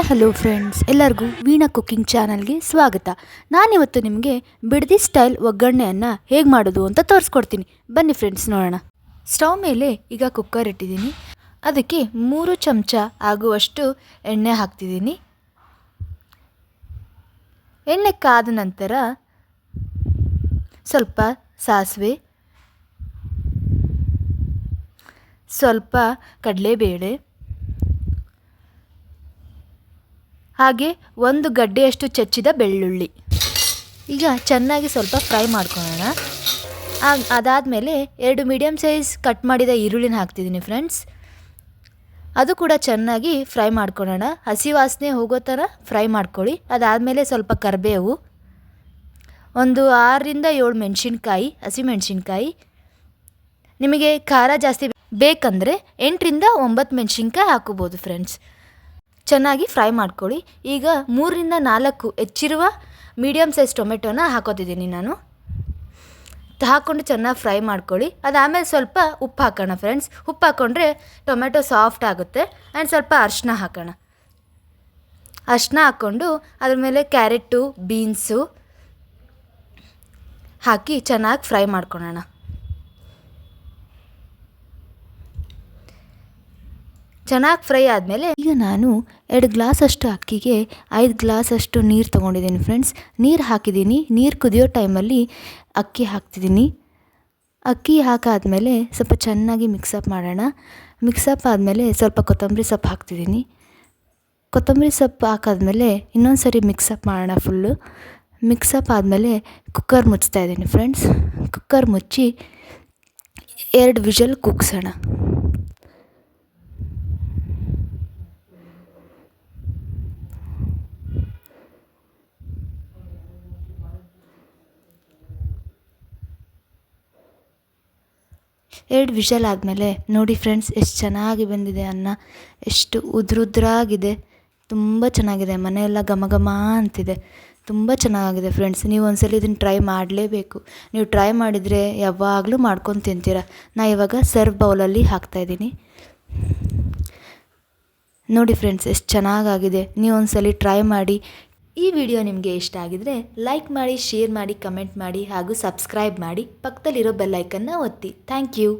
Hello friends, ಎಲ್ಲರಿಗೂ Veena cooking ಚಾನಲ್ಗೆ ಸ್ವಾಗತ. ನಾನಿವತ್ತು ನಿಮಗೆ ಬಿಡದಿ ಸ್ಟೈಲ್ ಒಗ್ಗರಣೆಯನ್ನು ಹೇಗೆ ಮಾಡೋದು ಅಂತ ತೋರಿಸ್ಕೊಡ್ತೀನಿ. ಬನ್ನಿ ಫ್ರೆಂಡ್ಸ್, ನೋಡೋಣ. ಸ್ಟವ್ ಮೇಲೆ ಈಗ ಕುಕ್ಕರ್ ಇಟ್ಟಿದ್ದೀನಿ. ಅದಕ್ಕೆ 3 ಚಮಚ ಆಗುವಷ್ಟು ಎಣ್ಣೆ ಹಾಕ್ತಿದ್ದೀನಿ. ಎಣ್ಣೆ ಕಾದ ನಂತರ ಸ್ವಲ್ಪ ಸಾಸಿವೆ, ಸ್ವಲ್ಪ ಕಡಲೆಬೇಳೆ, ಹಾಗೆ 1 ಗಡ್ಡೆಯಷ್ಟು ಚಚ್ಚಿದ ಬೆಳ್ಳುಳ್ಳಿ ಈಗ ಚೆನ್ನಾಗಿ ಸ್ವಲ್ಪ ಫ್ರೈ ಮಾಡ್ಕೊಳ್ಳೋಣ. ಅದಾದಮೇಲೆ 2 ಮೀಡಿಯಮ್ ಸೈಜ್ ಕಟ್ ಮಾಡಿದ ಈರುಳ್ಳಿನ ಹಾಕ್ತಿದ್ದೀನಿ ಫ್ರೆಂಡ್ಸ್. ಅದು ಕೂಡ ಚೆನ್ನಾಗಿ ಫ್ರೈ ಮಾಡ್ಕೊಳ್ಳೋಣ. ಹಸಿ ವಾಸನೆ ಹೋಗೋ ಥರ ಫ್ರೈ ಮಾಡ್ಕೊಳ್ಳಿ. ಅದಾದಮೇಲೆ ಸ್ವಲ್ಪ ಕರಿಬೇವು, ಒಂದು 6ರಿಂದ 7 ಮೆಣಸಿನ್ಕಾಯಿ, ಹಸಿಮೆಣಸಿನ್ಕಾಯಿ. ನಿಮಗೆ ಖಾರ ಜಾಸ್ತಿ ಬೇಕಂದರೆ 8ರಿಂದ 9 ಮೆಣಸಿನ್ಕಾಯಿ ಹಾಕೋಬೋದು ಫ್ರೆಂಡ್ಸ್. ಚೆನ್ನಾಗಿ ಫ್ರೈ ಮಾಡ್ಕೊಳ್ಳಿ. ಈಗ 3ರಿಂದ 4 ಹೆಚ್ಚಿರುವ ಮೀಡಿಯಮ್ ಸೈಜ್ ಟೊಮೆಟೊನ ಹಾಕೋತಿದ್ದೀನಿ ನಾನು. ಹಾಕ್ಕೊಂಡು ಚೆನ್ನಾಗಿ ಫ್ರೈ ಮಾಡ್ಕೊಳ್ಳಿ. ಅದಾದಮೇಲೆ ಸ್ವಲ್ಪ ಉಪ್ಪು ಹಾಕೋಣ ಫ್ರೆಂಡ್ಸ್. ಉಪ್ಪು ಹಾಕ್ಕೊಂಡ್ರೆ ಟೊಮೆಟೊ ಸಾಫ್ಟ್ ಆಗುತ್ತೆ. ಆ್ಯಂಡ್ ಸ್ವಲ್ಪ ಅರಿಶಿನ ಹಾಕೋಣ. ಅರಿಶಿನ ಹಾಕ್ಕೊಂಡು ಅದ್ರ ಮೇಲೆ ಕ್ಯಾರೆಟು, ಬೀನ್ಸು ಹಾಕಿ ಚೆನ್ನಾಗಿ ಫ್ರೈ ಮಾಡ್ಕೊಳ್ಳೋಣ. ಚೆನ್ನಾಗಿ ಫ್ರೈ ಆದಮೇಲೆ ಈಗ ನಾನು 2 ಗ್ಲಾಸಷ್ಟು ಅಕ್ಕಿಗೆ 5 ಗ್ಲಾಸಷ್ಟು ನೀರು ತೊಗೊಂಡಿದ್ದೀನಿ ಫ್ರೆಂಡ್ಸ್. ನೀರು ಹಾಕಿದ್ದೀನಿ. ನೀರು ಕುದಿಯೋ ಟೈಮಲ್ಲಿ ಅಕ್ಕಿ ಹಾಕ್ತಿದ್ದೀನಿ. ಅಕ್ಕಿ ಹಾಕಾದ್ಮೇಲೆ ಸ್ವಲ್ಪ ಚೆನ್ನಾಗಿ ಮಿಕ್ಸಪ್ ಮಾಡೋಣ. ಮಿಕ್ಸಪ್ ಆದಮೇಲೆ ಸ್ವಲ್ಪ ಕೊತ್ತಂಬರಿ ಸೊಪ್ಪು ಹಾಕ್ತಿದ್ದೀನಿ. ಕೊತ್ತಂಬರಿ ಸೊಪ್ಪು ಹಾಕಾದ್ಮೇಲೆ ಇನ್ನೊಂದು ಸರಿ ಮಿಕ್ಸಪ್ ಮಾಡೋಣ ಫುಲ್ಲು. ಮಿಕ್ಸಪ್ ಆದಮೇಲೆ ಕುಕ್ಕರ್ ಮುಚ್ತಾ ಇದ್ದೀನಿ ಫ್ರೆಂಡ್ಸ್. ಕುಕ್ಕರ್ ಮುಚ್ಚಿ 2 ವಿಷಲ್ ಕೂಗ್ಸೋಣ. ಎರಡು ವಿಷಲ್ ಆದಮೇಲೆ ನೋಡಿ ಫ್ರೆಂಡ್ಸ್, ಎಷ್ಟು ಚೆನ್ನಾಗಿ ಬಂದಿದೆ ಅನ್ನ. ಎಷ್ಟು ಉದ್ರುದ್ರಾಗಿದೆ, ತುಂಬ ಚೆನ್ನಾಗಿದೆ. ಮನೆಯೆಲ್ಲ ಘಮ ಘಮ ಅಂತಿದೆ. ತುಂಬ ಚೆನ್ನಾಗಿದೆ ಫ್ರೆಂಡ್ಸ್. ನೀವು ಒಂದ್ಸಲ ಇದನ್ನು ಟ್ರೈ ಮಾಡಲೇಬೇಕು. ನೀವು ಟ್ರೈ ಮಾಡಿದರೆ ಯಾವಾಗಲೂ ಮಾಡ್ಕೊಂಡು ತಿಂತೀರ. ನಾ ಇವಾಗ ಸರ್ವ್ ಬೌಲಲ್ಲಿ ಹಾಕ್ತಾಯಿದ್ದೀನಿ. ನೋಡಿ ಫ್ರೆಂಡ್ಸ್, ಎಷ್ಟು ಚೆನ್ನಾಗಾಗಿದೆ. ನೀವು ಒಂದ್ಸಲ ಟ್ರೈ ಮಾಡಿ. ಈ ವಿಡಿಯೋ ನಿಮಗೆ ಇಷ್ಟ ಆಗಿದರೆ ಲೈಕ್ ಮಾಡಿ, ಶೇರ್ ಮಾಡಿ, ಕಮೆಂಟ್ ಮಾಡಿ ಹಾಗೂ ಸಬ್ಸ್ಕ್ರೈಬ್ ಮಾಡಿ. ಪಕ್ಕದಲ್ಲಿರೋ ಬೆಲ್ ಐಕನ್ನ ಒತ್ತಿ. Thank you.